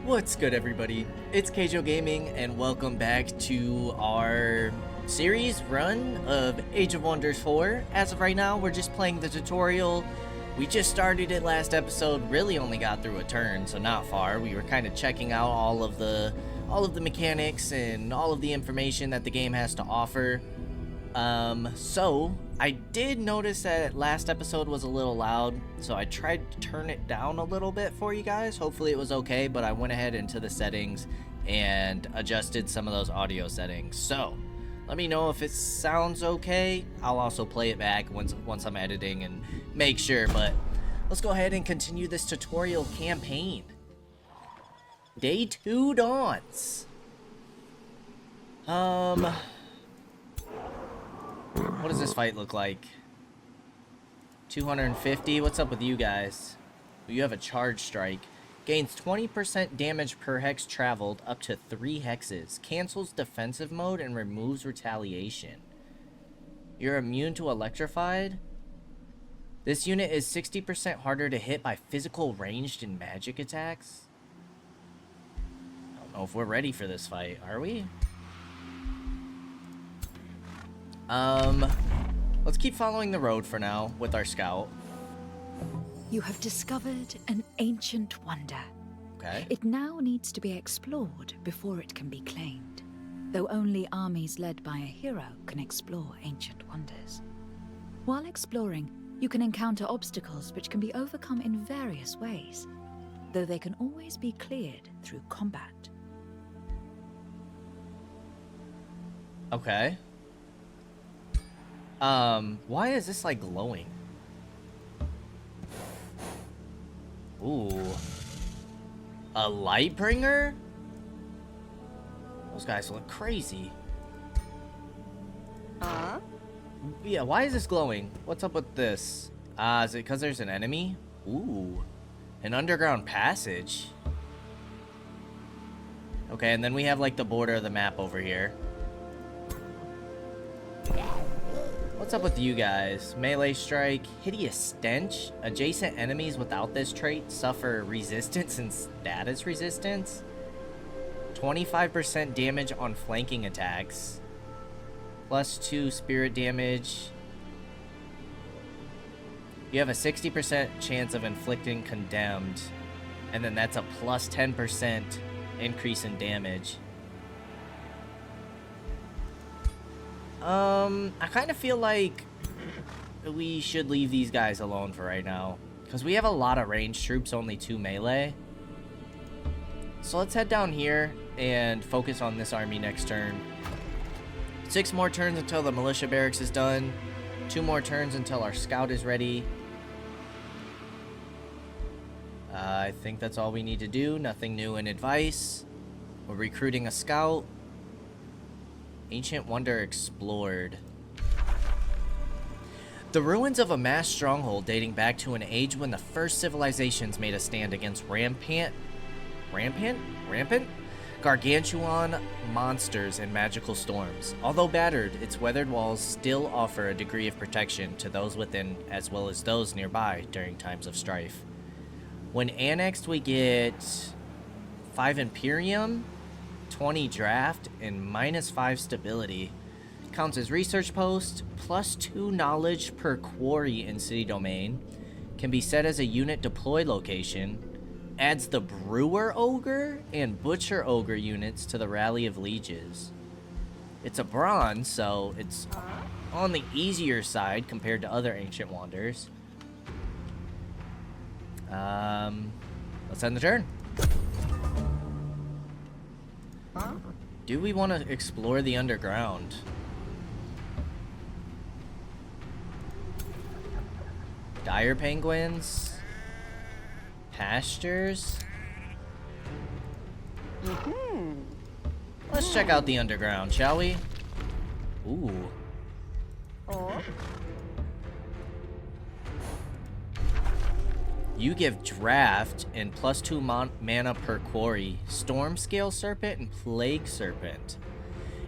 What's good, everybody? It's Kaige-O Gaming, and welcome back to our series run of Age of Wonders 4. As of right now, we're just playing the tutorial. We just started it last episode, really only got through a turn, so not far. We were kind of checking out all of the mechanics and all of the information that the game has to offer. So I did notice that last episode was a little loud, so I tried to turn it down a little bit for you guys. Hopefully it was okay, but I went ahead into the settings and adjusted some of those audio settings. So let me know if it sounds okay. I'll also play it back once I'm editing and make sure, but let's go ahead and continue this tutorial campaign. Day 2 dawns. What does this fight look like? 250? What's up with you guys? You have a charge strike. Gains 20% damage per hex traveled up to 3 hexes. Cancels defensive mode and removes retaliation. You're immune to electrified. This unit is 60% harder to hit by physical, ranged, and magic attacks. I don't know if we're ready for this fight, are we? Let's keep following the road for now with our scout. You have discovered an ancient wonder. Okay. It now needs to be explored before it can be claimed, though only armies led by a hero can explore ancient wonders. While exploring, you can encounter obstacles which can be overcome in various ways, though they can always be cleared through combat. Okay. Why is this like glowing? Ooh. A light bringer? Those guys look crazy. Yeah, why is this glowing? What's up with this? Is it because there's an enemy? Ooh. An underground passage. Okay, and then we have like the border of the map over here. What's up with you guys? Melee strike, hideous stench. Adjacent enemies without this trait suffer resistance and status resistance. 25% damage on flanking attacks. +2 spirit damage. You have a 60% chance of inflicting condemned. And then that's a +10% increase in damage. I kind of feel like we should leave these guys alone for right now, because we have a lot of ranged troops, only 2 melee. So let's head down here and focus on this army next turn. 6 more turns until the militia barracks is done. 2 more turns until our scout is ready. I think that's all we need to do. Nothing new in advice. We're recruiting a scout. Ancient wonder explored. The ruins of a mass stronghold dating back to an age when the first civilizations made a stand against rampant gargantuan monsters and magical storms. Although battered, its weathered walls still offer a degree of protection to those within as well as those nearby during times of strife. When annexed, we get 5 Imperium, 20 draft, and -5 stability. Counts as research post, +2 knowledge per quarry in city domain. Can be set as a unit deploy location. Adds the brewer ogre and butcher ogre units to the rally of lieges. It's a bronze, so it's on the easier side compared to other ancient wonders. Let's end the turn. Do we want to explore the underground? Dire penguins? Pastures? Let's check out the underground, shall we? Ooh. You give draft and +2 mana per quarry, storm scale serpent and plague serpent.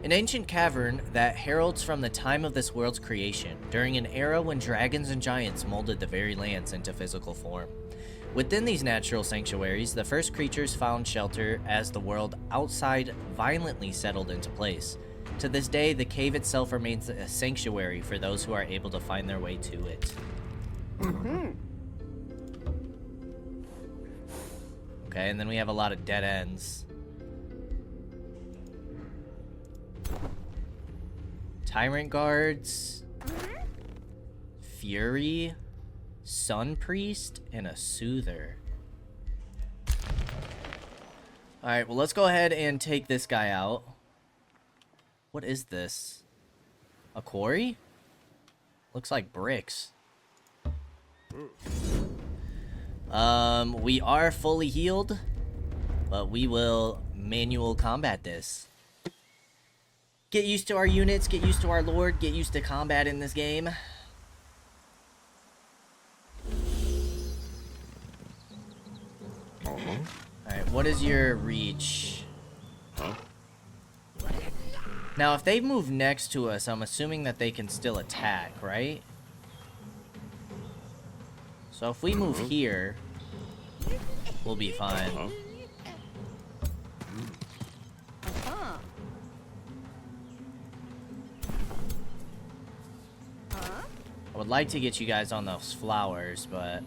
An ancient cavern that heralds from the time of this world's creation, during an era when dragons and giants molded the very lands into physical form. Within these natural sanctuaries, the first creatures found shelter as the world outside violently settled into place. To this day, the cave itself remains a sanctuary for those who are able to find their way to it. Okay, and then we have a lot of dead ends. Tyrant guards, Fury, Sun Priest, and a Soother. Alright, well, let's go ahead and take this guy out. What is this? A quarry? Looks like bricks. We are fully healed, but we will manual combat this. Get used to our units, get used to our lord, get used to combat in this game. Alright, what is your reach? Now, if they move next to us, I'm assuming that they can still attack, right? So if we move here, we'll be fine. I would like to get you guys on those flowers, but...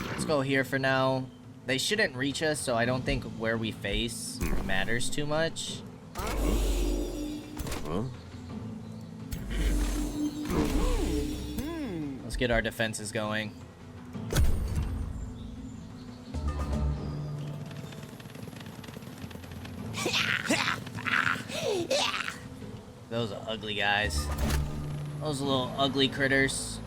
Let's go here for now. They shouldn't reach us, so I don't think where we face matters too much. Let's get our defenses going. Those are ugly guys. Those little ugly critters.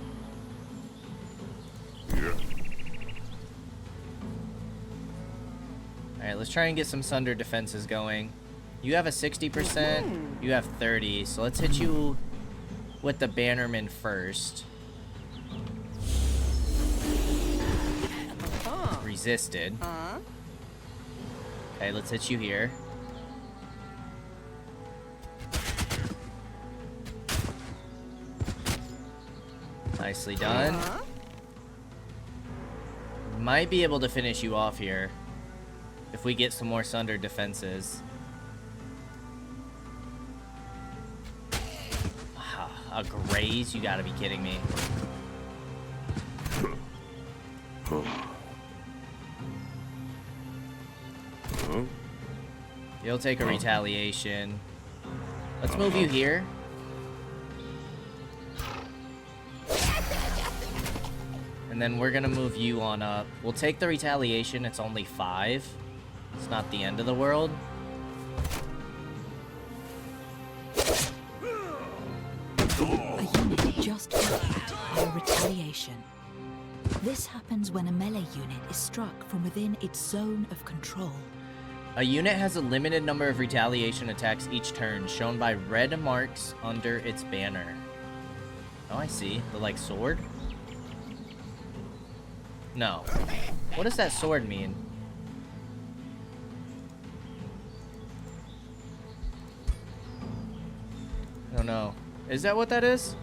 Alright, let's try and get some Sunder defenses going. You have a 60%, you have 30, so let's hit you with the Bannerman first. Resisted. Okay, let's hit you here. Nicely done. Might be able to finish you off here if we get some more Sunder defenses. A graze? You gotta be kidding me. You'll take a retaliation. Let's move you here. And then we're gonna move you on up. We'll take the retaliation. It's only 5. It's not the end of the world. A unit just got hit by a retaliation. This happens when a melee unit is struck from within its zone of control. A unit has a limited number of retaliation attacks each turn, shown by red marks under its banner. Oh, I see. The, like, sword? No. What does that sword mean? I don't know. Is that what that is?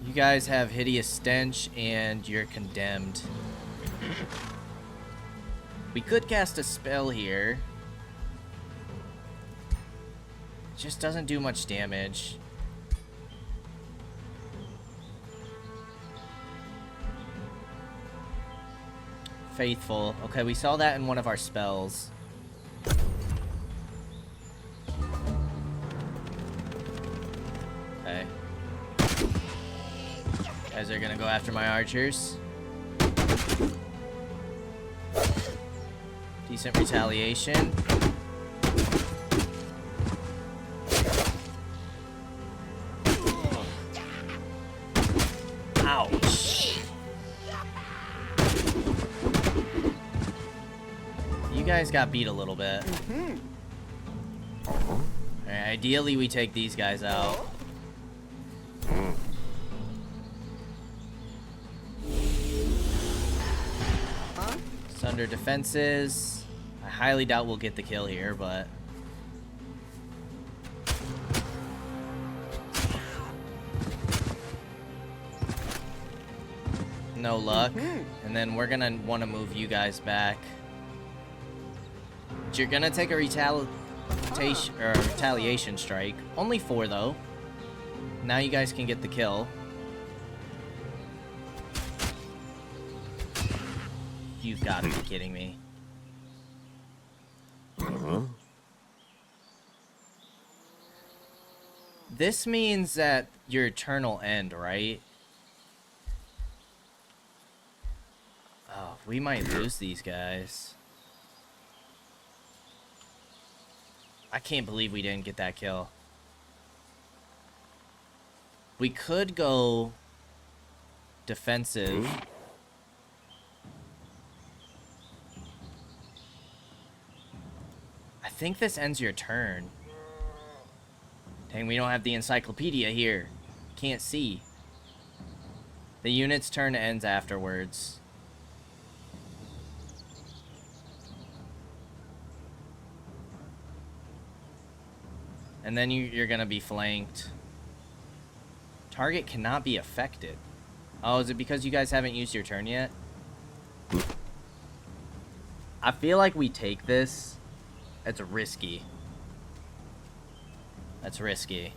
You guys have hideous stench and you're condemned. We could cast a spell here. It just doesn't do much damage. Faithful. Okay, we saw that in one of our spells. Okay. Guys are gonna go after my archers. Decent retaliation. Ouch. You guys got beat a little bit. Alright, ideally we take these guys out. under defenses. I highly doubt we'll get the kill here, but... no luck. And then we're gonna want to move you guys back. But you're gonna take a retaliation strike. Only 4 though. Now you guys can get the kill. You've got to be kidding me. This means that your turn will end, right? Oh, we might lose these guys. I can't believe we didn't get that kill. We could go defensive. I think this ends your turn. Dang, we don't have the encyclopedia here. Can't see. The unit's turn ends afterwards. And then you're gonna be flanked. Target cannot be affected. Oh, is it because you guys haven't used your turn yet? I feel like we take this. It's risky. That's risky.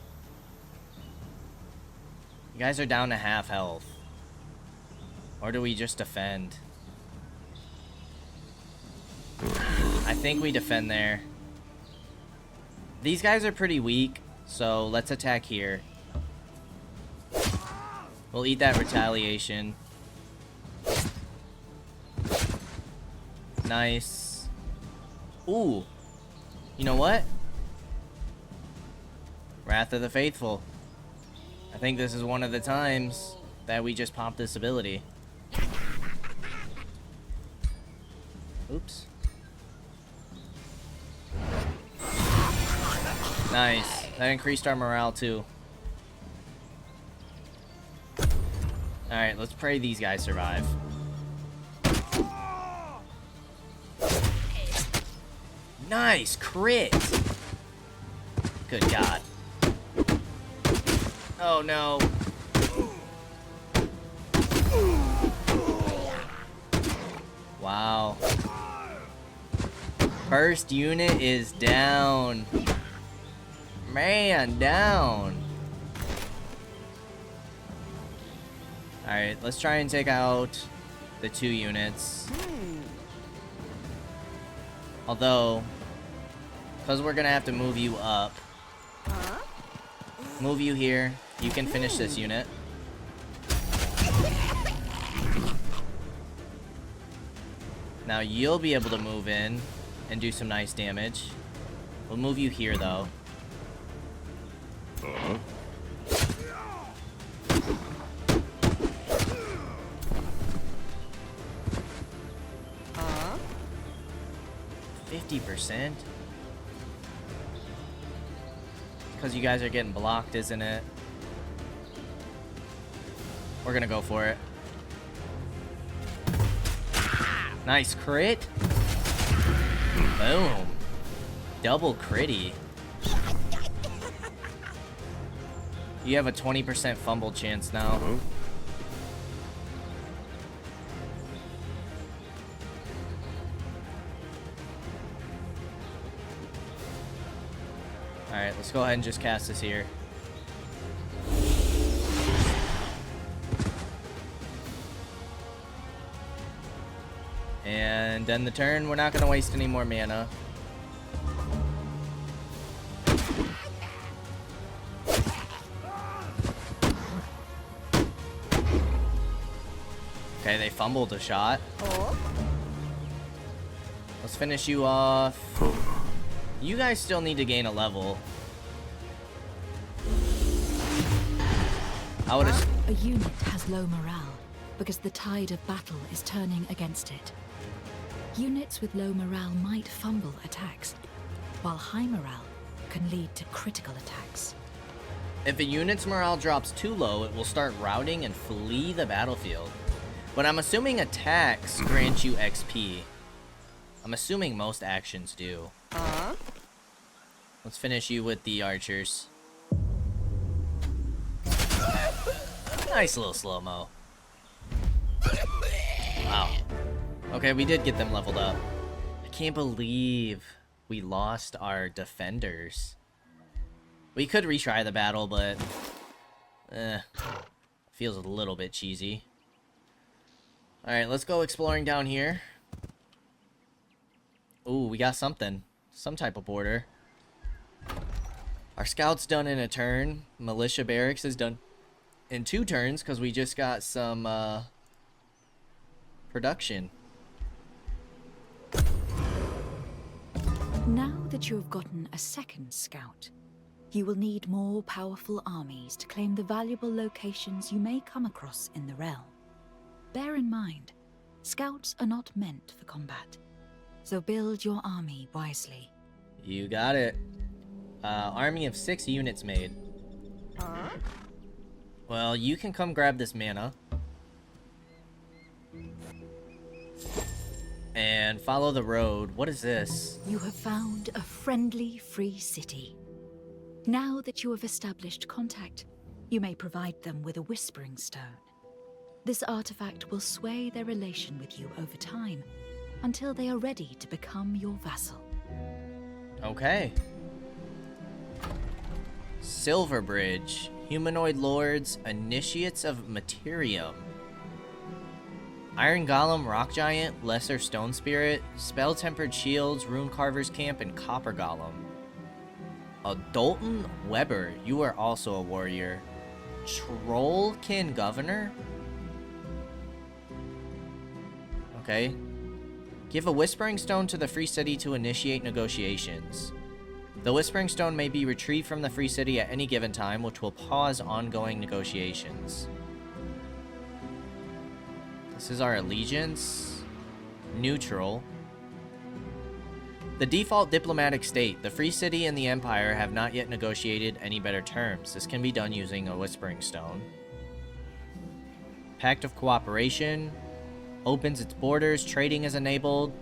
You guys are down to half health. Or do we just defend? I think we defend there. These guys are pretty weak, so let's attack here. We'll eat that retaliation. Nice. Ooh. You know what? Wrath of the Faithful. I think this is one of the times that we just pop this ability. Oops. Nice. That increased our morale too. Alright, let's pray these guys survive. Nice! Crit! Good God. Oh no. Wow. First unit is down. Man, down. Alright, let's try and take out the 2 units. Although, because we're gonna have to move you up. Move you here. You can finish this unit. Now you'll be able to move in and do some nice damage. We'll move you here though. 50%? Because you guys are getting blocked, isn't it? We're gonna go for it. Nice crit. Boom. Double critty. You have a 20% fumble chance now. Alright, let's go ahead and just cast this here. And end the turn. We're not going to waste any more mana. Okay, they fumbled a shot. Let's finish you off. You guys still need to gain a level. A unit has low morale because the tide of battle is turning against it. Units with low morale might fumble attacks, while high morale can lead to critical attacks. If a unit's morale drops too low, it will start routing and flee the battlefield. But I'm assuming attacks grant you XP. I'm assuming most actions do. Let's finish you with the archers. Nice little slow-mo. Wow. Okay, we did get them leveled up. I can't believe we lost our defenders. We could retry the battle, but... feels a little bit cheesy. Alright, let's go exploring down here. Ooh, we got something. Some type of border. Our scout's done in a turn. Militia barracks is done in 2 turns, because we just got some, production. Now that you have gotten a second scout, you will need more powerful armies to claim the valuable locations you may come across in the realm. Bear in mind, scouts are not meant for combat, so build your army wisely. You got it. Army of 6 units made. Well, you can come grab this mana. And follow the road. What is this? You have found a friendly, free city. Now that you have established contact, you may provide them with a Whispering Stone. This artifact will sway their relation with you over time, until they are ready to become your vassal. Okay. Silverbridge. Humanoid Lords, Initiates of Materium. Iron Golem, Rock Giant, Lesser Stone Spirit, Spell-Tempered Shields, Rune Carver's Camp, and Copper Golem. Adulton Weber, you are also a warrior. Trollkin Governor? Okay. Give a Whispering Stone to the Free City to initiate negotiations. The Whispering Stone may be retrieved from the Free City at any given time, which will pause ongoing negotiations. This is our allegiance. Neutral. The default diplomatic state. The Free City and the Empire have not yet negotiated any better terms. This can be done using a Whispering Stone. Pact of Cooperation. Opens its borders. Trading is enabled.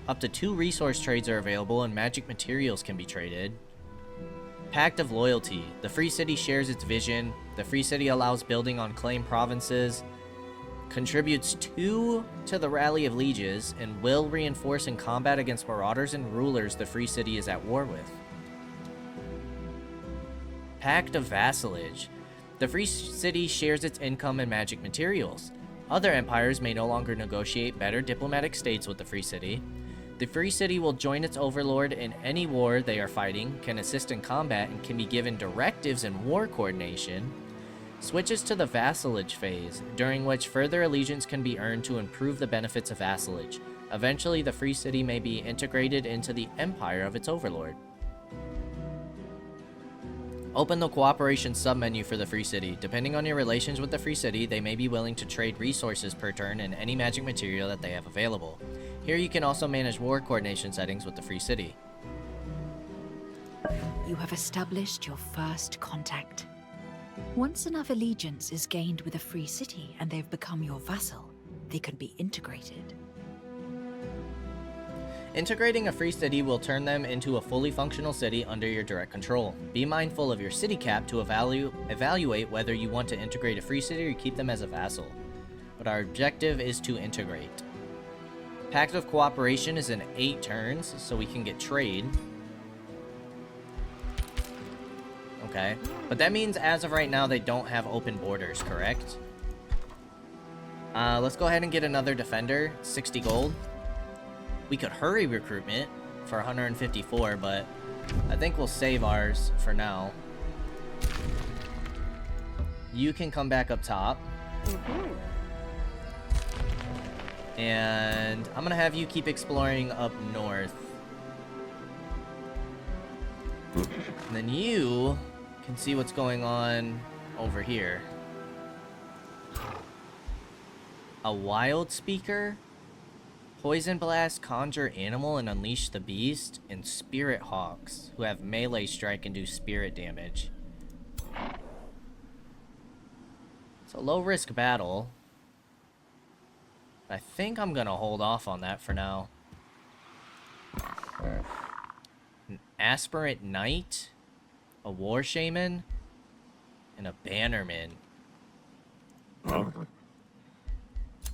Up to 2 resource trades are available and magic materials can be traded. Pact of Loyalty. The Free City shares its vision. The Free City allows building on claimed provinces. Contributes 2 to the Rally of Lieges and will reinforce in combat against marauders and rulers the Free City is at war with. Pact of Vassalage. The Free City shares its income and magic materials. Other empires may no longer negotiate better diplomatic states with the Free City. The Free City will join its overlord in any war they are fighting, can assist in combat, and can be given directives in war coordination. Switches to the vassalage phase, during which further allegiance can be earned to improve the benefits of vassalage. Eventually, the Free City may be integrated into the empire of its overlord. Open the Cooperation submenu for the Free City. Depending on your relations with the Free City, they may be willing to trade resources per turn and any magic material that they have available. Here you can also manage war coordination settings with the Free City. You have established your first contact. Once enough allegiance is gained with a Free City and they've become your vassal, they can be integrated. Integrating a Free City will turn them into a fully functional city under your direct control. Be mindful of your city cap to evaluate whether you want to integrate a Free City or keep them as a vassal. But our objective is to integrate. Pact of Cooperation is in 8 turns, so we can get trade. Okay, but that means as of right now they don't have open borders, correct? Let's go ahead and get another defender, 60 gold. We could hurry recruitment for 154, but I think we'll save ours for now. You can come back up top. And I'm gonna have you keep exploring up north. And then you can see what's going on over here. A wild speaker? Poison Blast, Conjure Animal and Unleash the Beast, and Spirit Hawks, who have melee strike and do spirit damage. It's a low-risk battle. I think I'm gonna hold off on that for now. An aspirant knight, a war shaman, and a bannerman.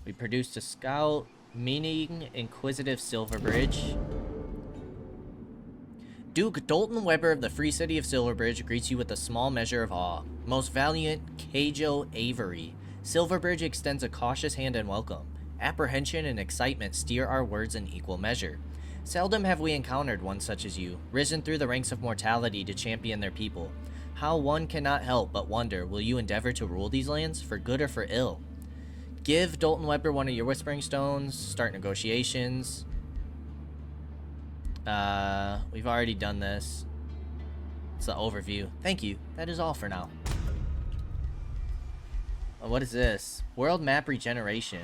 We produced a scout, meaning inquisitive Silverbridge. Duke Dalton Weber of the Free City of Silverbridge greets you with a small measure of awe. Most valiant Kaige-O Avery, Silverbridge extends a cautious hand in welcome. Apprehension and excitement steer our words in equal measure. Seldom have we encountered one such as you, risen through the ranks of mortality to champion their people. How one cannot help but wonder, will you endeavor to rule these lands, for good or for ill? Give Dalton Weber one of your Whispering Stones, start negotiations. We've already done this. It's the overview. Thank you. That is all for now. What is this? World map regeneration.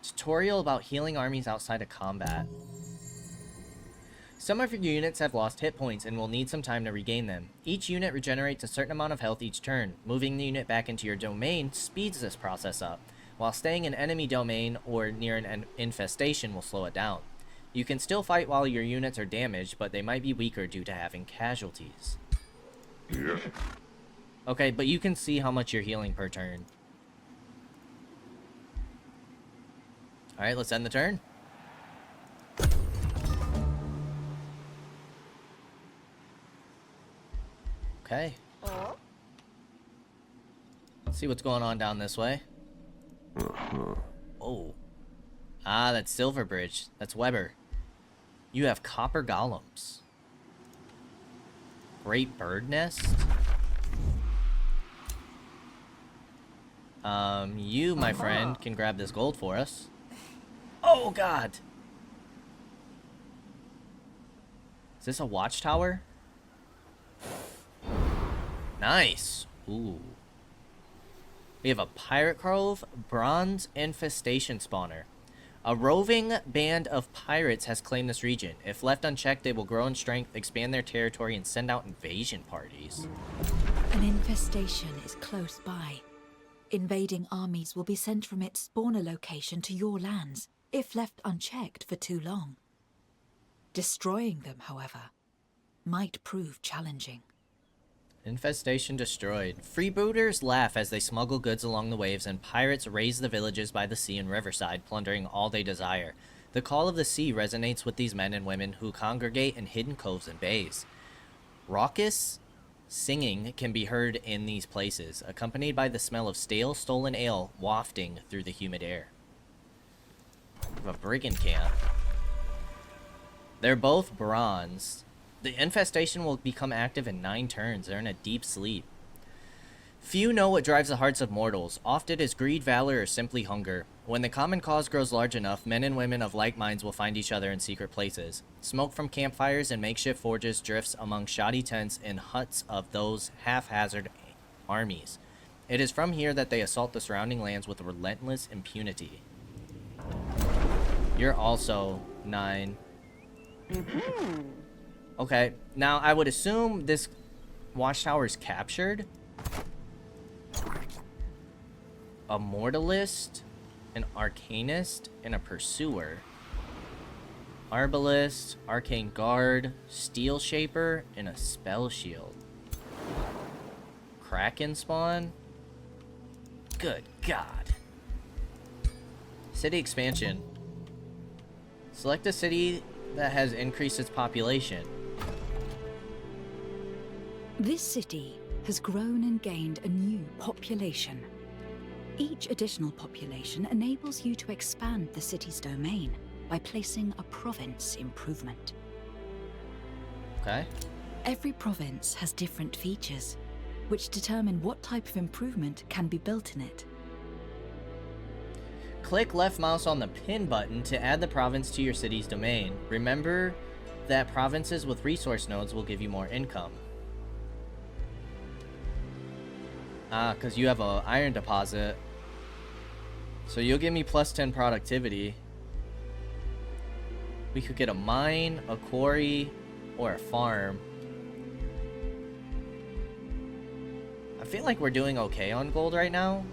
Tutorial about healing armies outside of combat. Some of your units have lost hit points and will need some time to regain them. Each unit regenerates a certain amount of health each turn. Moving the unit back into your domain speeds this process up, while staying in enemy domain or near an infestation will slow it down. You can still fight while your units are damaged, but they might be weaker due to having casualties. Okay, but you can see how much you're healing per turn. Alright, let's end the turn. Okay. Let's see what's going on down this way. Oh. Ah, that's Silverbridge. That's Weber. You have copper golems. Great bird nest. You, my friend, can grab this gold for us. Oh, God! Is this a watchtower? Nice. Ooh. We have a Pirate Cove Bronze Infestation Spawner. A roving band of pirates has claimed this region. If left unchecked, they will grow in strength, expand their territory, and send out invasion parties. An infestation is close by. Invading armies will be sent from its spawner location to your lands, if left unchecked for too long. Destroying them, however, might prove challenging. Infestation destroyed. Freebooters laugh as they smuggle goods along the waves, and pirates raze the villages by the sea and riverside, plundering all they desire. The call of the sea resonates with these men and women who congregate in hidden coves and bays. Raucous singing can be heard in these places, accompanied by the smell of stale, stolen ale wafting through the humid air. We have a brigand camp. They're both bronze. The infestation will become active in 9 turns. They're in a deep sleep. Few know what drives the hearts of mortals. Oft it is greed, valor, or simply hunger. When the common cause grows large enough, men and women of like minds will find each other in secret places. Smoke from campfires and makeshift forges drifts among shoddy tents and huts of those haphazard armies. It is from here that they assault the surrounding lands with relentless impunity. You're also 9. Okay, now I would assume this watchtower is captured. A mortalist, an arcanist, and a pursuer. Arbalist, arcane guard, steel shaper, and a spell shield. Kraken spawn. Good God. City expansion. Select a city that has increased its population. This city has grown and gained a new population. Each additional population enables you to expand the city's domain by placing a province improvement. Okay. Every province has different features, which determine what type of improvement can be built in it. Click left mouse on the pin button to add the province to your city's domain. Remember that provinces with resource nodes will give you more income. Ah, because you have an iron deposit. So you'll give me plus 10 productivity. We could get a mine, a quarry, or a farm. I feel like we're doing okay on gold right now.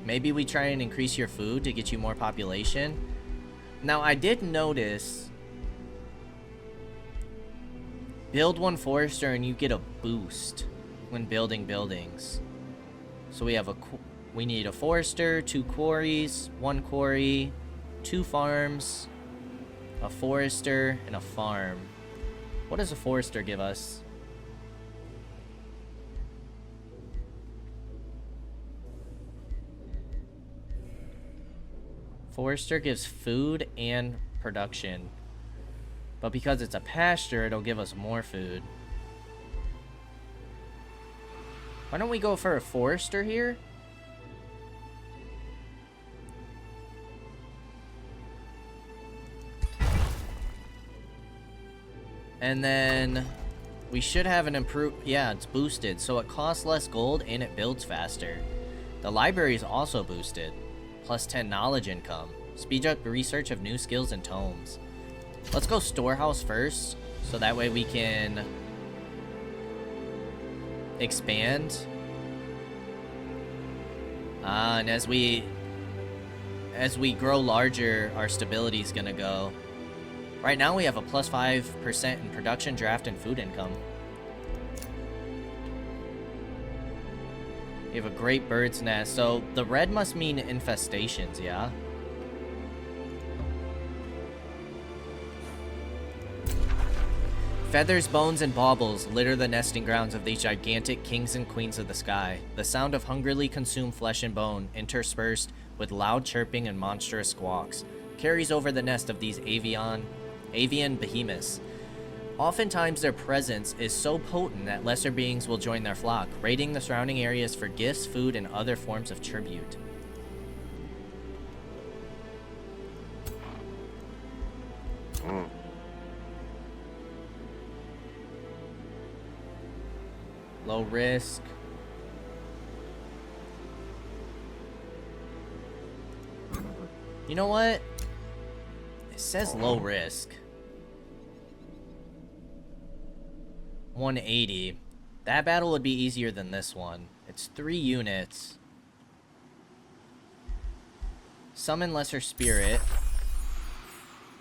Maybe we try and increase your food to get you more population. Now, I did notice Build one forester and you get a boost when building buildings. So we need a forester, 2 quarries, 1 quarry, 2 farms, a forester, and a farm. What does a forester give us? Forester gives food and production. But because it's a pasture, it'll give us more food. Why don't we go for a forester here? And then we should have an yeah, it's boosted, so it costs less gold and it builds faster. The library is also boosted, plus 10 knowledge income. Speed up research of new skills and tomes. Let's go storehouse first, so that way we can expand. And as we grow larger, our stability is gonna go. Right now we have a plus 5% in production, draft, and food income. We have a great bird's nest. So the red must mean infestations, yeah? Feathers, bones, and baubles litter the nesting grounds of these gigantic kings and queens of the sky. The sound of hungrily consumed flesh and bone, interspersed with loud chirping and monstrous squawks, carries over the nest of these avian behemoths. Oftentimes their presence is so potent that lesser beings will join their flock, raiding the surrounding areas for gifts, food, and other forms of tribute. Low risk. You know what? It says low risk. 180. That battle would be easier than this one. It's 3 units. Summon Lesser Spirit.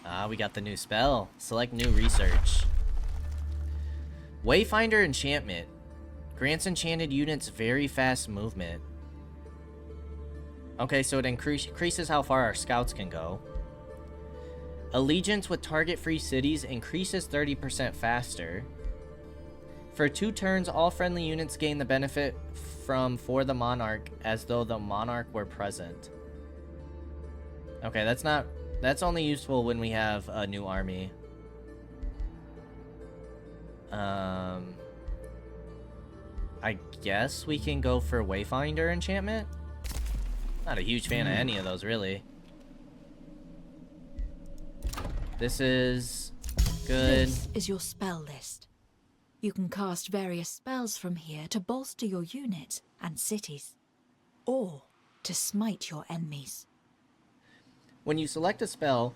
Ah, we got the new spell. Select new research. Wayfinder Enchantment. Grants enchanted units very fast movement. Okay, so it increases how far our scouts can go. Allegiance with target-free cities increases 30% faster. For 2 turns, all friendly units gain the benefit for the Monarch as though the Monarch were present. Okay, that's only useful when we have a new army. I guess we can go for Wayfinder Enchantment? Not a huge fan of any of those, really. This is good. This is your spell list. You can cast various spells from here to bolster your units and cities, or to smite your enemies. When you select a spell,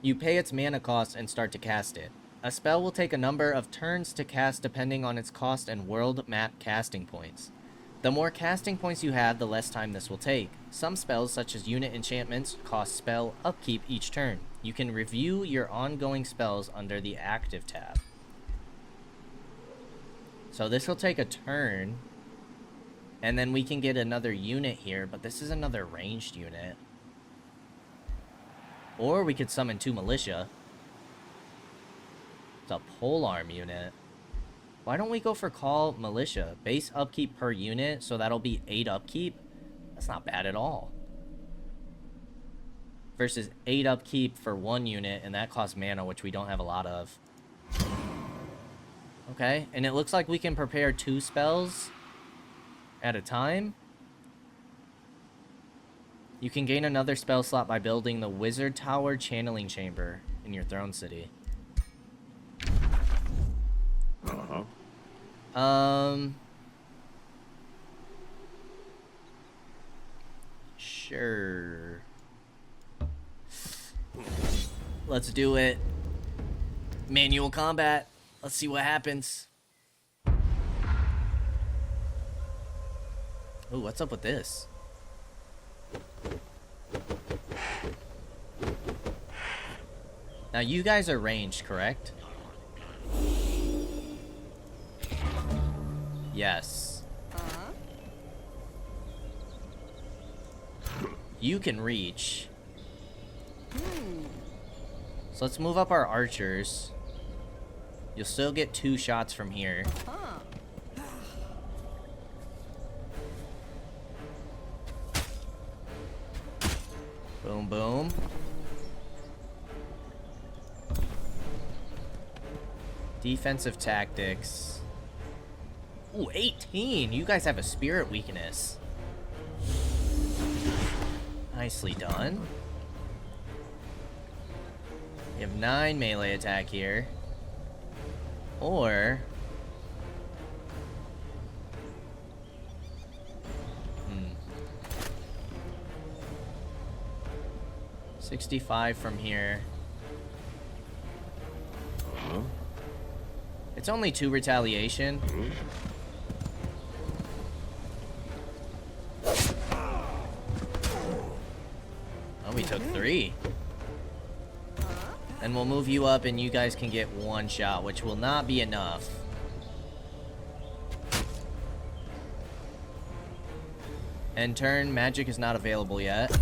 you pay its mana cost and start to cast it. A spell will take a number of turns to cast depending on its cost and world map casting points. The more casting points you have, the less time this will take. Some spells, such as unit enchantments, cost spell upkeep each turn. You can review your ongoing spells under the Active tab. So this will take a turn, and then we can get another unit here, but this is another ranged unit. Or we could summon 2 militia. It's a polearm unit. Why don't we go for call militia? Base upkeep per unit, so that'll be 8 upkeep. That's not bad at all. Versus 8 upkeep for 1 unit, and that costs mana, which we don't have a lot of. Okay, and it looks like we can prepare 2 spells at a time. You can gain another spell slot by building the Wizard Tower Channeling Chamber in your throne city. Sure. Let's do it. Manual combat. Let's see what happens. Ooh, what's up with this? Now you guys are ranged, correct? Yes. You can reach. So let's move up our archers. You'll still get 2 shots from here. Boom, boom. Defensive tactics. Ooh, 18. You guys have a spirit weakness. Nicely done. You have 9 melee attack here. Or... 65 from here. It's only 2 retaliation. Oh, we took 3. And we'll move you up and you guys can get 1 shot, which will not be enough. End turn, magic is not available yet.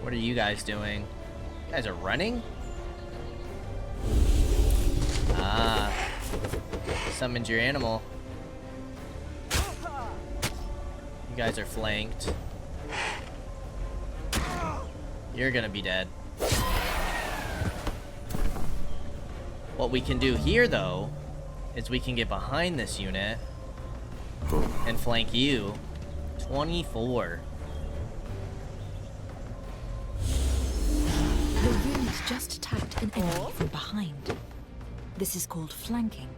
What are you guys doing? You guys are running? Ah. Summoned your animal. You guys are flanked. You're gonna be dead. What we can do here, though, is we can get behind this unit and flank you. 24. Your unit just attacked an enemy from behind. This is called flanking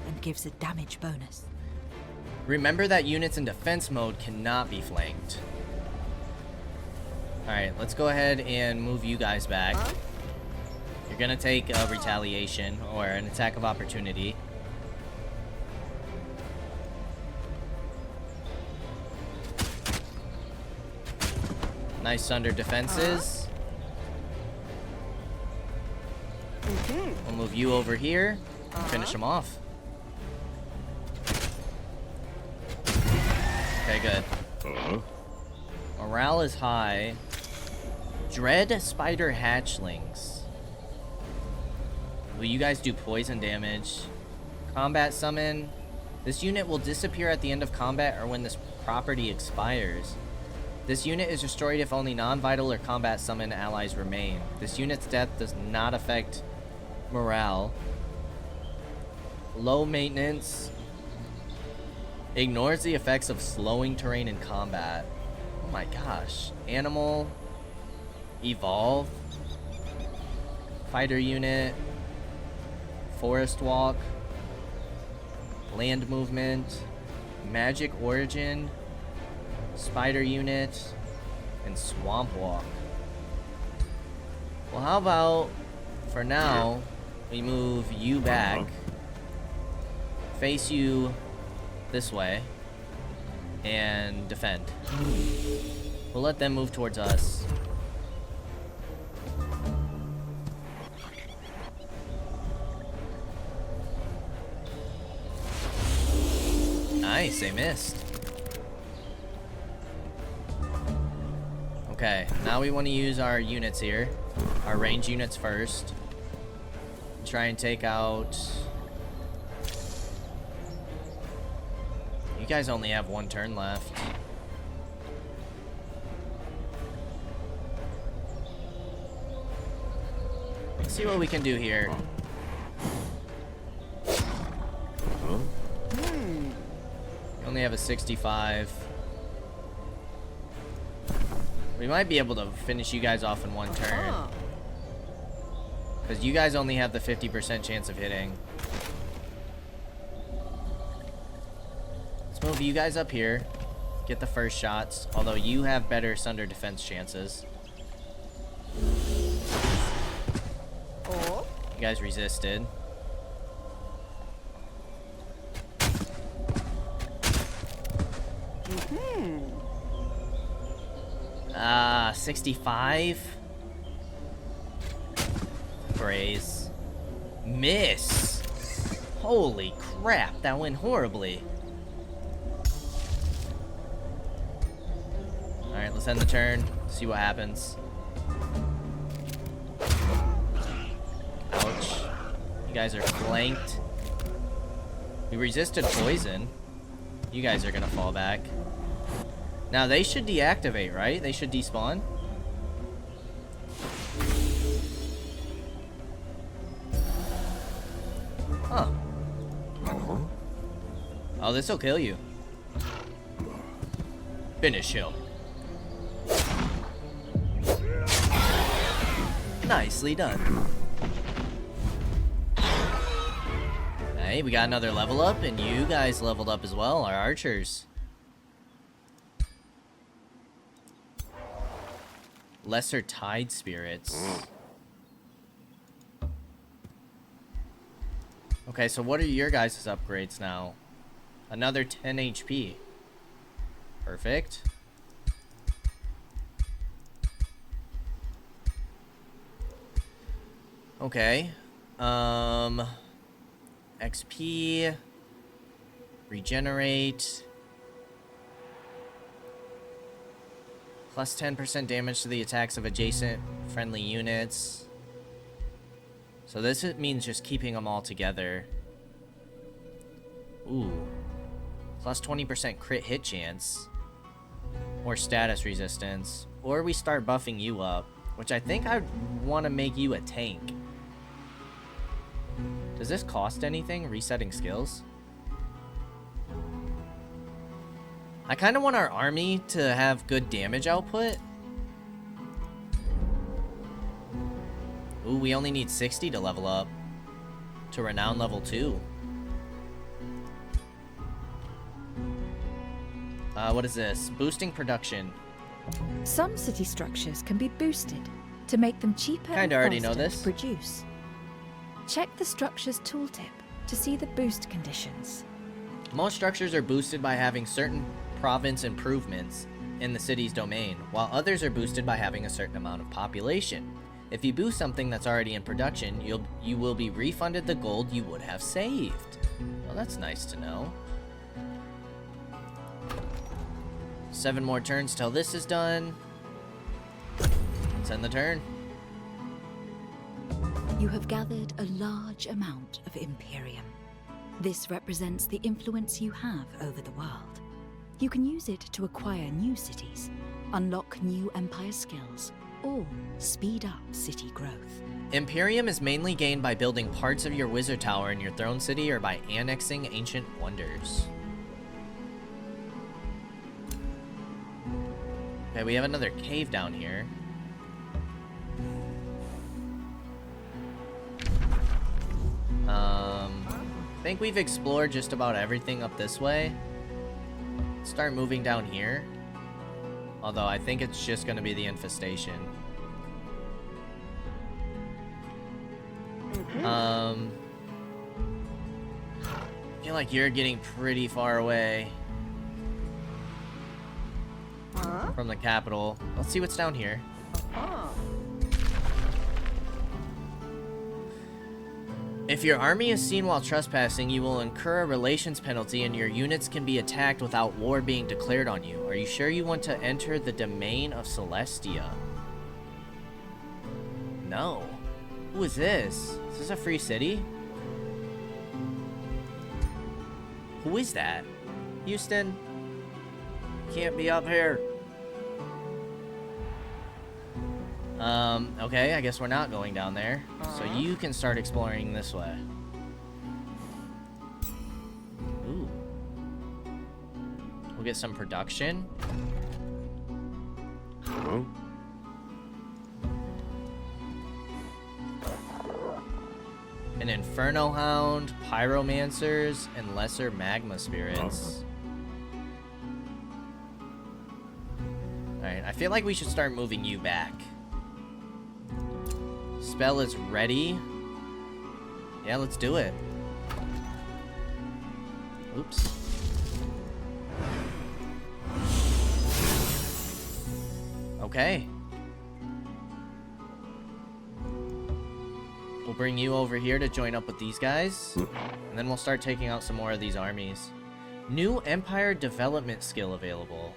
and gives a damage bonus. Remember that units in defense mode cannot be flanked. Alright, let's go ahead and move you guys back. You're gonna take a retaliation or an attack of opportunity. Nice under defenses. We'll move you over here and finish him off. Okay, good. Morale is high. Dread spider hatchlings. Will you guys do poison damage? Combat summon. This unit will disappear at the end of combat or when this property expires. This unit is destroyed if only non-vital or combat summon allies remain. This unit's death does not affect morale. Low maintenance. Ignores the effects of slowing terrain in combat. Oh my gosh. Animal. Evolve. Fighter unit. Forest walk. Land movement. Magic origin. Spider unit. And swamp walk. Well, how about for now we move you back. Face you this way. And defend. We'll let them move towards us. Nice, they missed. Okay, now we want to use our units here. Our range units first. Try and take out... You guys only have 1 turn left. Let's see what we can do here. You only have a 65. We might be able to finish you guys off in 1 turn. Because you guys only have the 50% chance of hitting. Let's move you guys up here. Get the first shots. Although you have better Sunder defense chances. You guys resisted. 65. Braze. Miss. Holy crap, that went horribly. Alright, let's end the turn. See what happens. Ouch. You guys are flanked. We resisted poison. You guys are gonna fall back. Now they should deactivate, right? They should despawn. Huh. Oh, this'll kill you. Finish him. Nicely done. Hey, we got another level up, and you guys leveled up as well, our archers. Lesser Tide Spirits. Okay, so what are your guys' upgrades now? Another 10 HP. Perfect. Okay. XP. Regenerate. Plus 10% damage to the attacks of adjacent friendly units. So this means just keeping them all together. Ooh. Plus 20% crit hit chance. Or status resistance. Or we start buffing you up. Which I think I'd want to make you a tank. Does this cost anything? Resetting skills? I kind of want our army to have good damage output. Ooh, we only need 60 to level up. To Renown level 2. What is this? Boosting production. Some city structures can be boosted to make them cheaper Kinda and already know faster this. to produce. Check the structure's tooltip to see the boost conditions. Most structures are boosted by having certain province improvements in the city's domain, while others are boosted by having a certain amount of population. If you boost something that's already in production, you will be refunded the gold you would have saved. Well, that's nice to know. 7 more turns till this is done. Let's end the turn. You have gathered a large amount of Imperium. This represents the influence you have over the world. You can use it to acquire new cities, unlock new Empire skills, or speed up city growth. Imperium is mainly gained by building parts of your wizard tower in your throne city or by annexing ancient wonders. Okay, we have another cave down here. I think we've explored just about everything up this way. Start moving down here. Although I think it's just gonna be the infestation. I feel like you're getting pretty far away from the capital. Let's see what's down here. If your army is seen while trespassing, you will incur a relations penalty and your units can be attacked without war being declared on you. Are you sure you want to enter the domain of Celestia? No. Who is this? Is this a free city? Who is that? Houston? Can't be up here. Okay, I guess we're not going down there. So you can start exploring this way. Ooh. We'll get some production. An Inferno Hound, Pyromancers, and Lesser Magma Spirits. Alright, I feel like we should start moving you back. Spell is ready. Yeah, let's do it. Oops. Okay. We'll bring you over here to join up with these guys. And then we'll start taking out some more of these armies. New Empire Development skill available.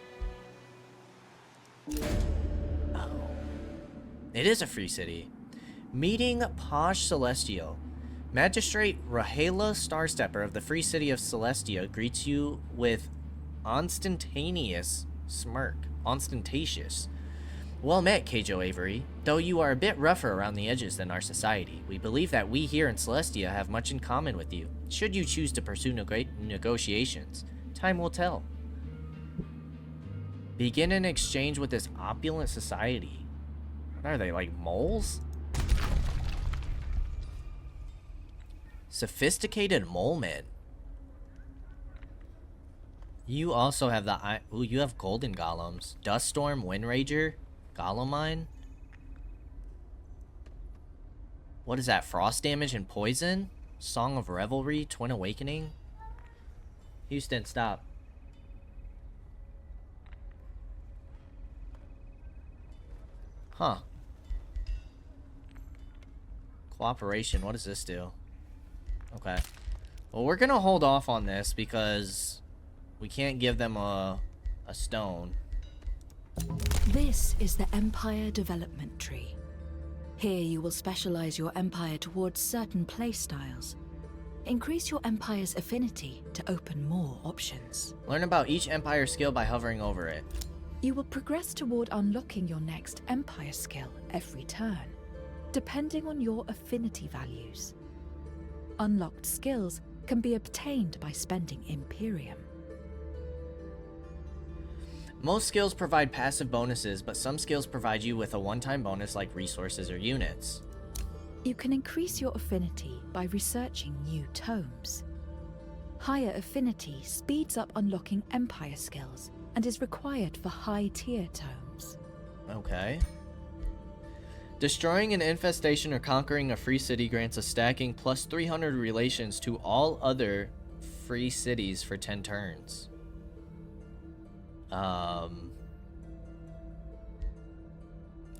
Oh. It is a free city. Meeting Posh Celestia. Magistrate Rahela Starstepper of the Free City of Celestia greets you with ostentatious smirk. Ostentatious. Well met, Kaige-O Avery. Though you are a bit rougher around the edges than our society, we believe that we here in Celestia have much in common with you. Should you choose to pursue negotiations, time will tell. Begin an exchange with this opulent society. What are they, like moles? Sophisticated mole men. You also have the... Ooh, you have golden golems. Duststorm, Windrager, Golem Mine. What is that? Frost damage and poison? Song of Revelry, Twin Awakening. Houston, stop. Huh. Cooperation, what does this do? Okay. Well, we're gonna hold off on this because we can't give them a stone. This is the Empire Development Tree. Here you will specialize your empire towards certain playstyles. Increase your empire's affinity to open more options. Learn about each empire skill by hovering over it. You will progress toward unlocking your next empire skill every turn, depending on your affinity values. Unlocked skills can be obtained by spending Imperium. Most skills provide passive bonuses, but some skills provide you with a one-time bonus like resources or units. You can increase your affinity by researching new tomes. Higher affinity speeds up unlocking empire skills and is required for high-tier tomes. Okay. Destroying an infestation or conquering a free city grants a stacking plus 300 relations to all other free cities for 10 turns.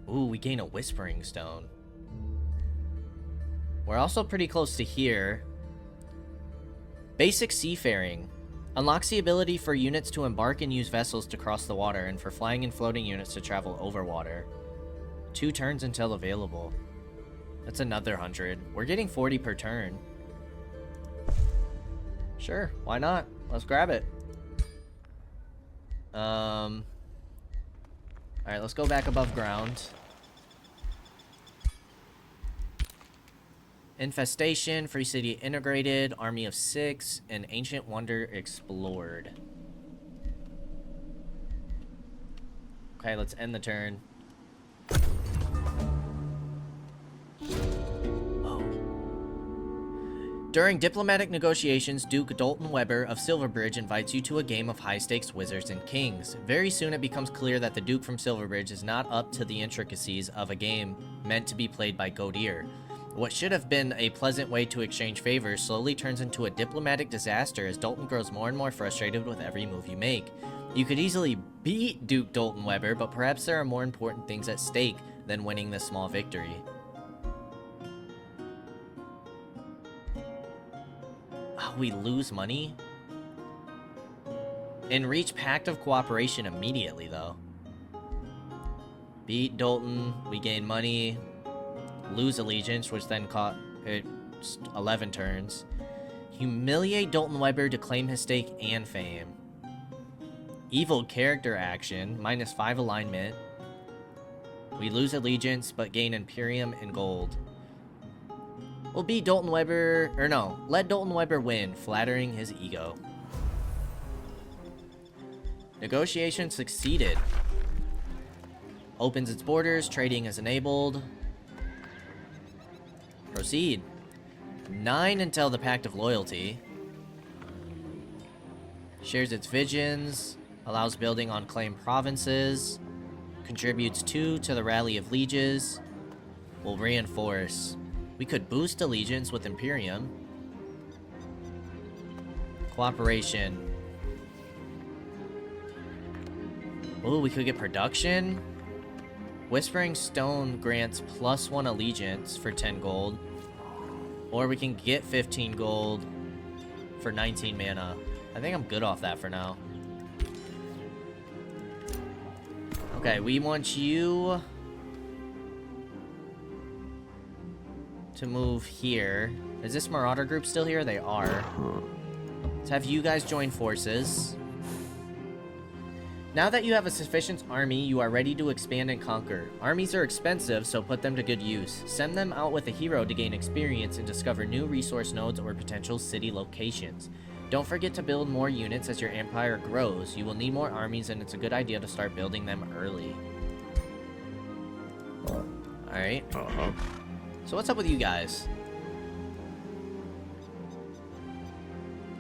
Ooh, we gain a Whispering Stone. We're also pretty close to here. Basic Seafaring. Unlocks the ability for units to embark and use vessels to cross the water, and for flying and floating units to travel over water. 2 turns until available. That's another 100. We're getting 40 per turn. Sure, why not? Let's grab it. Alright, let's go back above ground. Infestation, Free City Integrated, Army of 6, and Ancient Wonder Explored. Okay, let's end the turn. During diplomatic negotiations, Duke Dalton Weber of Silverbridge invites you to a game of high-stakes Wizards and Kings. Very soon it becomes clear that the Duke from Silverbridge is not up to the intricacies of a game meant to be played by Godier. What should have been a pleasant way to exchange favors slowly turns into a diplomatic disaster as Dalton grows more and more frustrated with every move you make. You could easily beat Duke Dalton Weber, but perhaps there are more important things at stake than winning this small victory. We lose money? And reach Pact of Cooperation immediately, though. Beat Dalton, we gain money. Lose Allegiance, which then caught it 11 turns. Humiliate Dalton Weber to claim his stake and fame. Evil Character Action, -5 alignment. We lose Allegiance, but gain Imperium and gold. We'll beat Dalton Weber, or no, let Dalton Weber win, flattering his ego. Negotiation succeeded. Opens its borders, trading is enabled. Proceed. 9 until the Pact of Loyalty. Shares its visions, allows building on claimed provinces, contributes 2 to the Rally of Lieges, will reinforce. We could boost allegiance with Imperium. Cooperation. Ooh, we could get production. Whispering Stone grants +1 allegiance for 10 gold. Or we can get 15 gold for 19 mana. I think I'm good off that for now. Okay, we want you to move here. Is this Marauder group still here? They are. Let's have you guys join forces. Now that you have a sufficient army, you are ready to expand and conquer. Armies are expensive, so put them to good use. Send them out with a hero to gain experience and discover new resource nodes or potential city locations. Don't forget to build more units as your empire grows. You will need more armies, and it's a good idea to start building them early. Alright. So what's up with you guys?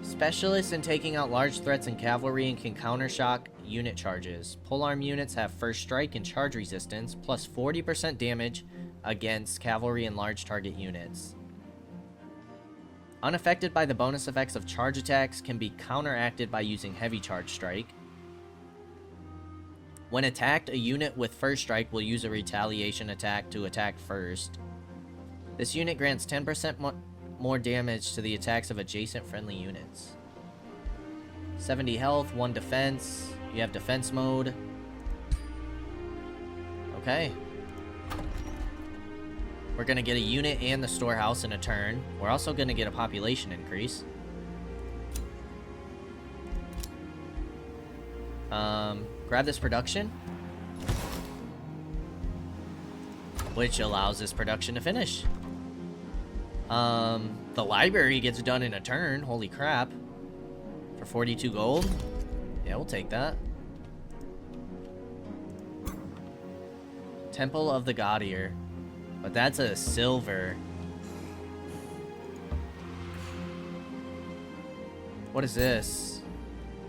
Specialists in taking out large threats in cavalry and can countershock unit charges. Polearm units have first strike and charge resistance, plus 40% damage against cavalry and large target units. Unaffected by the bonus effects of charge attacks, can be counteracted by using heavy charge strike. When attacked, a unit with first strike will use a retaliation attack to attack first. This unit grants 10% more damage to the attacks of adjacent friendly units. 70 health, 1 defense. You have defense mode. Okay. We're gonna get a unit and the storehouse in a turn. We're also gonna get a population increase. Grab this production, which allows this production to finish. The library gets done in a turn. Holy crap. For 42 gold? Yeah, we'll take that. Temple of the Gaudier. But that's a silver. What is this?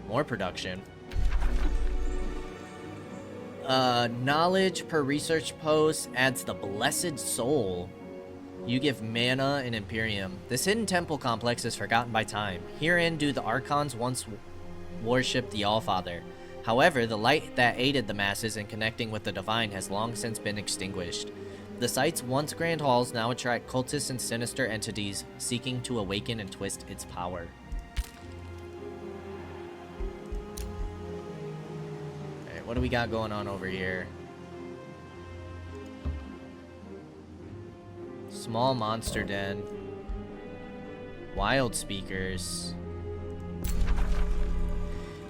More production. Knowledge per research post adds the Blessed Soul. You give mana and Imperium. This hidden temple complex is forgotten by time. Herein do the Archons once worship the Allfather. However, the light that aided the masses in connecting with the divine has long since been extinguished. The site's once grand halls now attract cultists and sinister entities seeking to awaken and twist its power. Alright, what do we got going on over here? Small monster den. Wild speakers.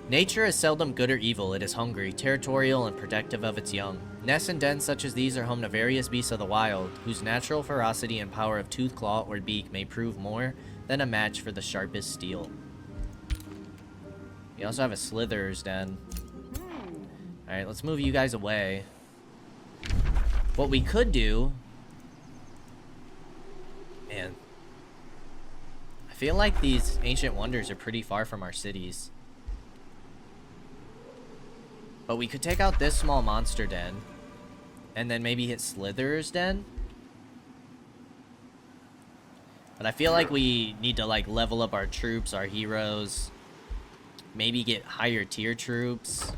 Nature is seldom good or evil. It is hungry, territorial, and protective of its young. Nests and dens such as these are home to various beasts of the wild, whose natural ferocity and power of tooth, claw, or beak may prove more than a match for the sharpest steel. You also have a Slitherer's den. Alright, let's move you guys away. What we could do... Man. I feel like these ancient wonders are pretty far from our cities. But we could take out this small monster den. And then maybe hit Slitherer's den. But I feel like we need to like level up our troops, our heroes. Maybe get higher tier troops.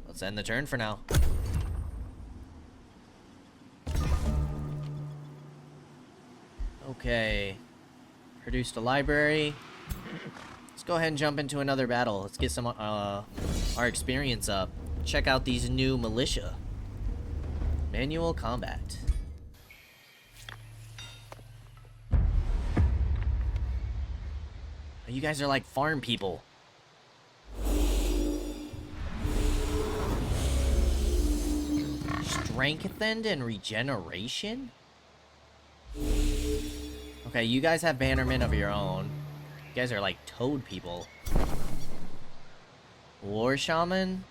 Let's end the turn for now. Okay. Produced a library. Let's go ahead and jump into another battle. Let's get some our experience up. Check out these new militia. Manual combat. You guys are like farm people. Strengthened and regeneration? Okay, you guys have bannermen of your own. You guys are like toad people. War Shaman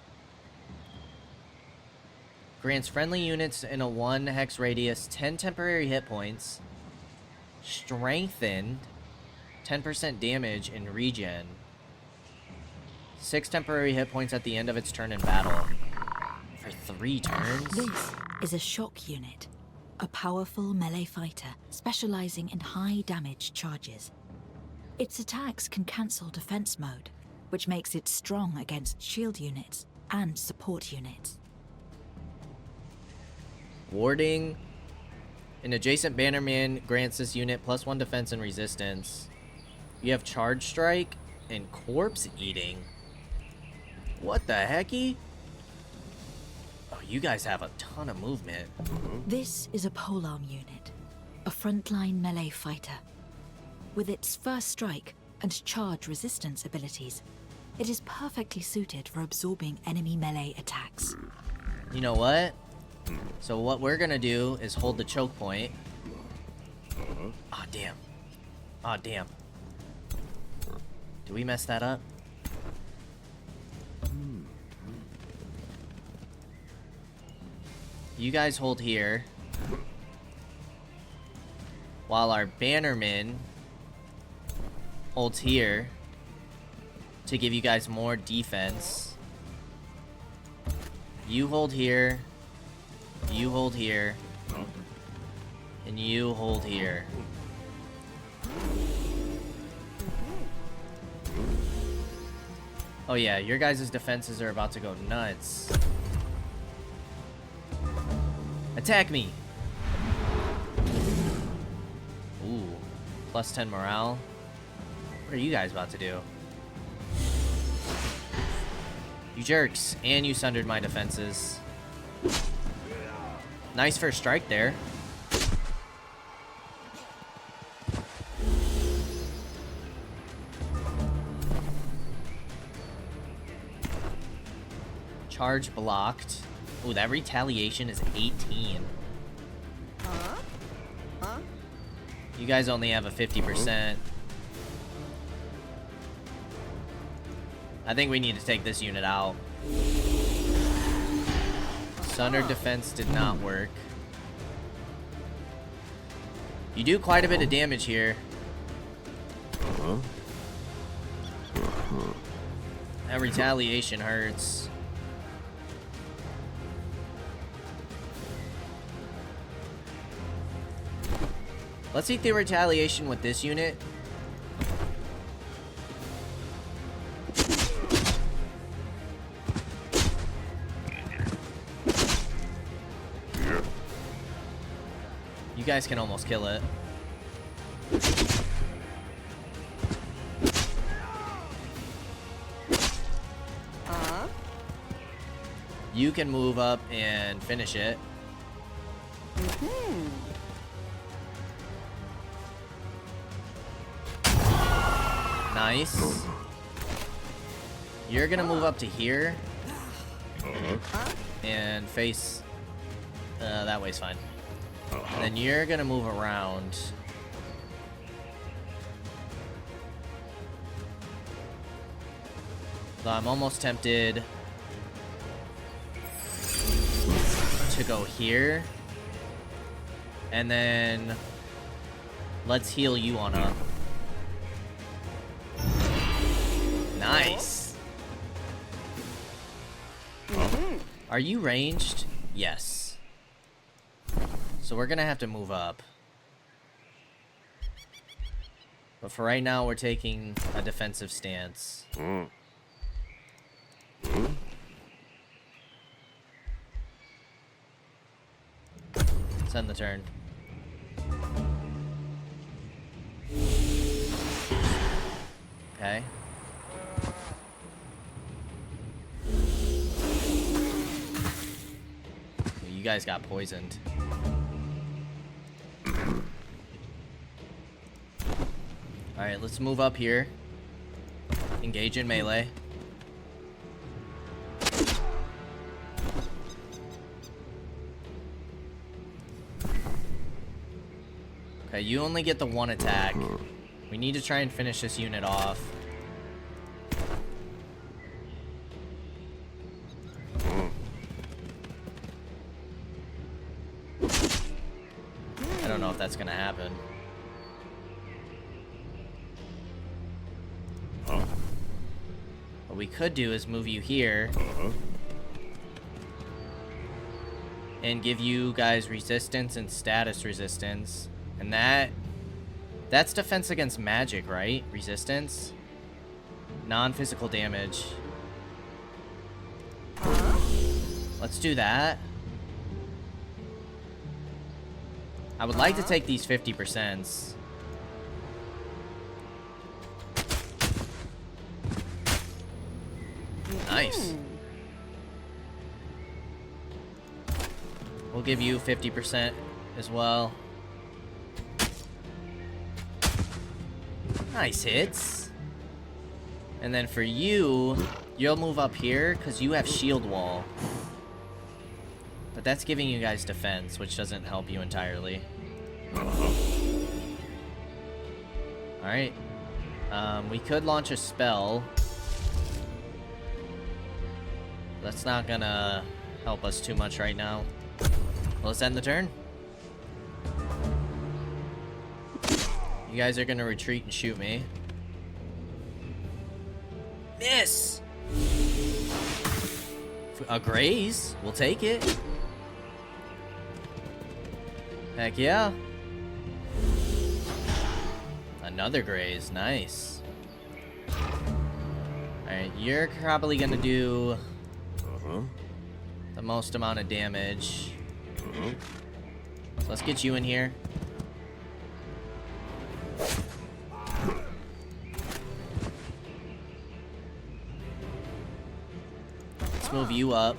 grants friendly units in a 1 hex radius 10 temporary hit points. Strengthened 10% damage in regen. 6 temporary hit points at the end of its turn in battle. For 3 turns? This is a shock unit. A powerful melee fighter specializing in high damage charges. Its attacks can cancel defense mode, which makes it strong against shield units and support units. Warding. An adjacent bannerman grants this unit +1 defense and resistance. You have charge strike and corpse eating. What the hecky? Oh, you guys have a ton of movement. This is a polearm unit, a frontline melee fighter. With its first strike and charge resistance abilities, it is perfectly suited for absorbing enemy melee attacks. You know what? So what we're gonna do is hold the choke point. Aw, damn. Aw, damn. Did we mess that up? You guys hold here. While our bannerman holds here to give you guys more defense. You hold here. You hold here. And you hold here. Oh yeah, your guys' defenses are about to go nuts. Attack me! Ooh. +10 morale. What are you guys about to do? You jerks. And you sundered my defenses. Nice first strike there. Charge blocked. Ooh, that retaliation is 18. You guys only have a 50%. I think we need to take this unit out. Sundered defense did not work. You do quite a bit of damage here. That retaliation hurts. Let's eat the retaliation with this unit. You guys can almost kill it. You can move up and finish it. Nice. You're gonna move up to here and face that way's fine. And then you're gonna move around. So I'm almost tempted to go here. And then let's heal you on up. Nice. Are you ranged? Yes. So we're gonna have to move up. But for right now, we're taking a defensive stance. Send the turn. Okay. You guys got poisoned. Alright, let's move up here. Engage in melee. Okay, you only get the one attack. We need to try and finish this unit off. I don't know if that's gonna happen. What we could do is move you here and give you guys resistance and status resistance. And that's defense against magic, right? Resistance? Non-physical damage. Let's do that. I would like to take these 50%. Nice. We'll give you 50% as well. Nice hits. And then for you, you'll move up here because you have shield wall. But that's giving you guys defense, which doesn't help you entirely. Alright. We could launch a spell. That's not gonna help us too much right now. Let's end the turn. You guys are gonna retreat and shoot me. Miss! A graze. We'll take it. Heck yeah. Another graze. Nice. Alright, you're probably gonna do the most amount of damage. So let's get you in here. Let's move you up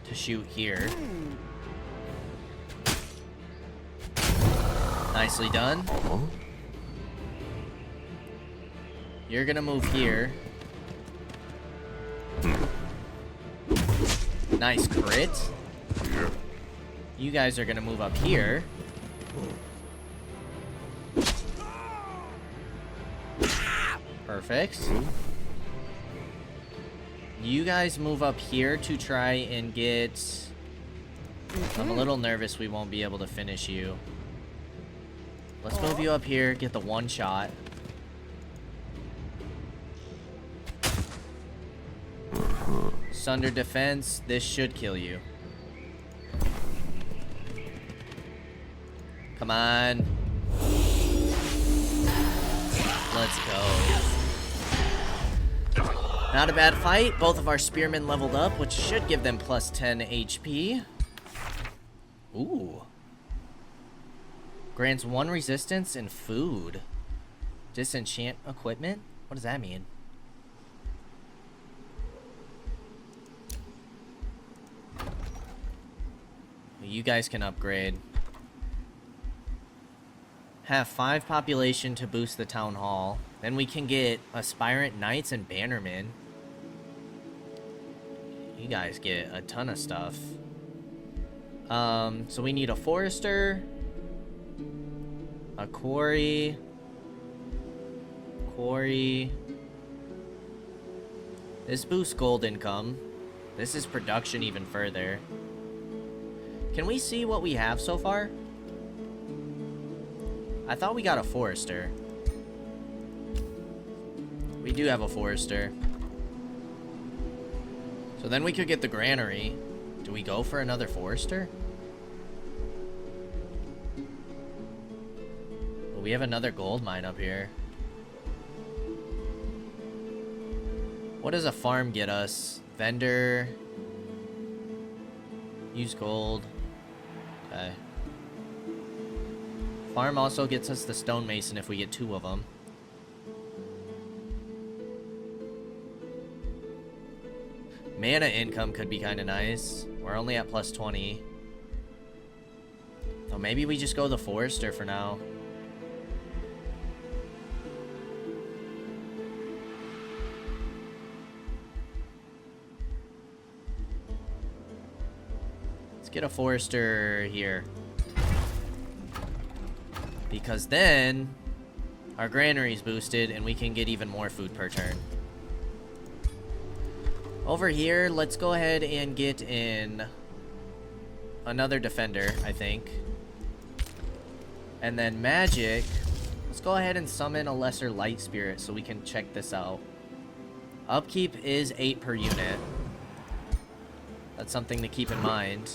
to shoot here. Nicely done. You're gonna move here. Nice crit. You guys are gonna move up here. Perfect. You guys move up here to try and get... I'm a little nervous we won't be able to finish you. Let's move you up here, get the one shot. Sunder defense, this should kill you. Come on. Let's go. Not a bad fight. Both of our spearmen leveled up, which should give them plus 10 HP. Ooh. Grants 1 resistance and food. Disenchant equipment? What does that mean? You guys can upgrade. Have 5 population to boost the town hall. Then we can get aspirant knights and bannermen. You guys get a ton of stuff. So we need a forester, a quarry. This boosts gold income. This is production even further. Can we see what we have so far? I thought we got a forester. We do have a forester. So then we could get the granary. Do we go for another forester? Well, we have another gold mine up here. What does a farm get us? Vendor. Use gold. Okay. Farm also gets us the stonemason if we get 2 of them. Mana income could be kind of nice. We're only at plus 20. So maybe we just go the forester for now. Let's get a forester here. Because then our granary's boosted and we can get even more food per turn. Over here, let's go ahead and get in another defender, I think. And then magic, let's go ahead and summon a lesser light spirit so we can check this out. Upkeep is 8 per unit. That's something to keep in mind.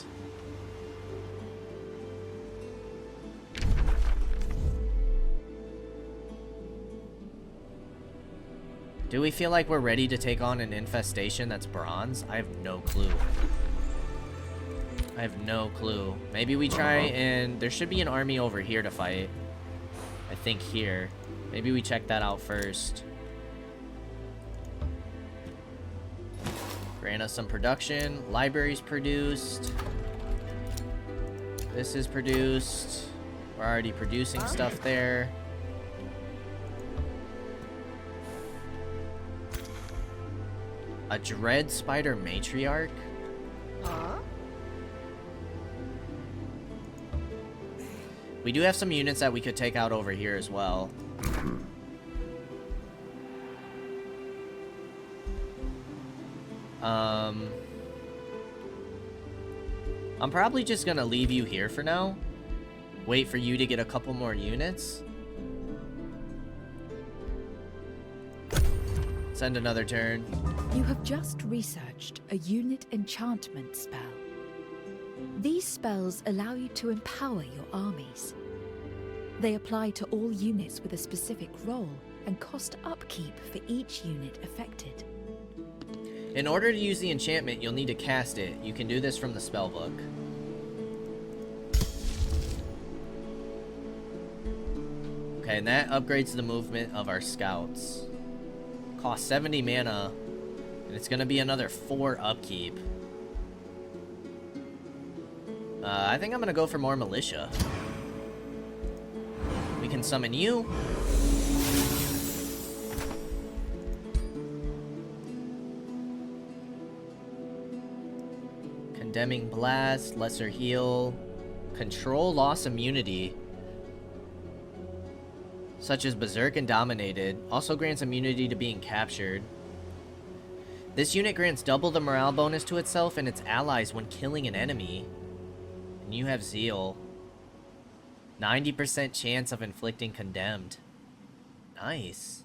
Do we feel like we're ready to take on an infestation that's bronze? I have no clue. I have no clue. Maybe we try and... There should be an army over here to fight. I think here. Maybe we check that out first. Grant us some production. Libraries produced. This is produced. We're already producing stuff there. A Dread Spider Matriarch? We do have some units that we could take out over here as well. I'm probably just gonna leave you here for now. Wait for you to get a couple more units. Send another turn. You have just researched a unit enchantment spell. These spells allow you to empower your armies. They apply to all units with a specific role and cost upkeep for each unit affected. In order to use the enchantment, you'll need to cast it. You can do this from the spellbook. Okay, and that upgrades the movement of our scouts. Costs 70 mana, and it's gonna be another 4 upkeep. I think I'm gonna go for more militia. We can summon you. Condemning Blast, Lesser Heal, Control Loss Immunity, such as Berserk and Dominated, also grants immunity to being captured. This unit grants double the morale bonus to itself and its allies when killing an enemy. And you have Zeal. 90% chance of inflicting Condemned. Nice.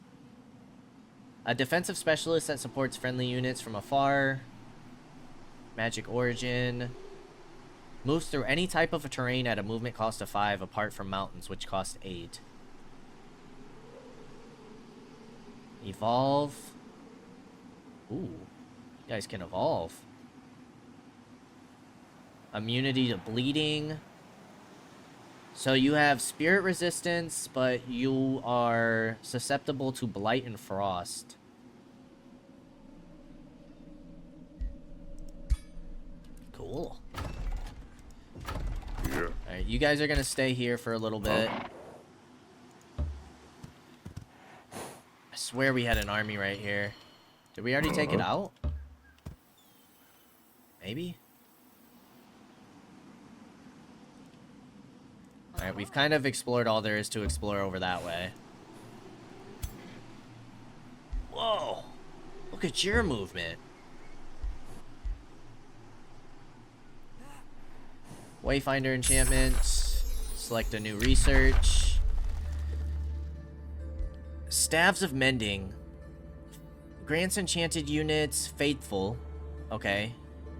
A defensive specialist that supports friendly units from afar. Magic Origin. Moves through any type of a terrain at a movement cost of 5 apart from mountains, which cost 8. Evolve. Ooh. You guys can evolve. Immunity to bleeding. So you have spirit resistance, but you are susceptible to blight and frost. Cool. Yeah. Alright, you guys are gonna stay here for a little bit. I swear we had an army right here. Did we already take it out? Maybe? Alright, we've kind of explored all there is to explore over that way. Whoa! Look at your movement. Wayfinder enchantment. Select a new research. Staves of Mending. Grants enchanted units Faithful. Okay.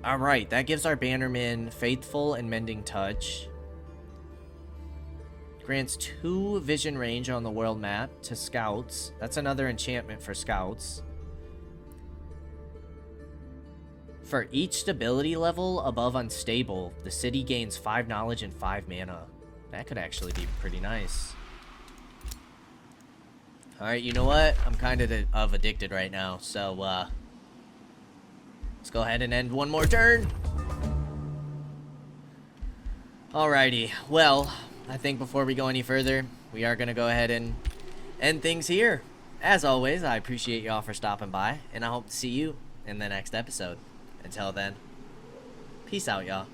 Alright, that gives our bannermen Faithful and Mending Touch. Grants 2 vision range on the world map to scouts. That's another enchantment for scouts. For each stability level above unstable, the city gains 5 knowledge and 5 mana. That could actually be pretty nice. Alright, you know what? I'm kind of addicted right now, so let's go ahead and end one more turn. Alrighty, well, I think before we go any further, we are going to go ahead and end things here. As always, I appreciate y'all for stopping by, and I hope to see you in the next episode. Until then, peace out, y'all.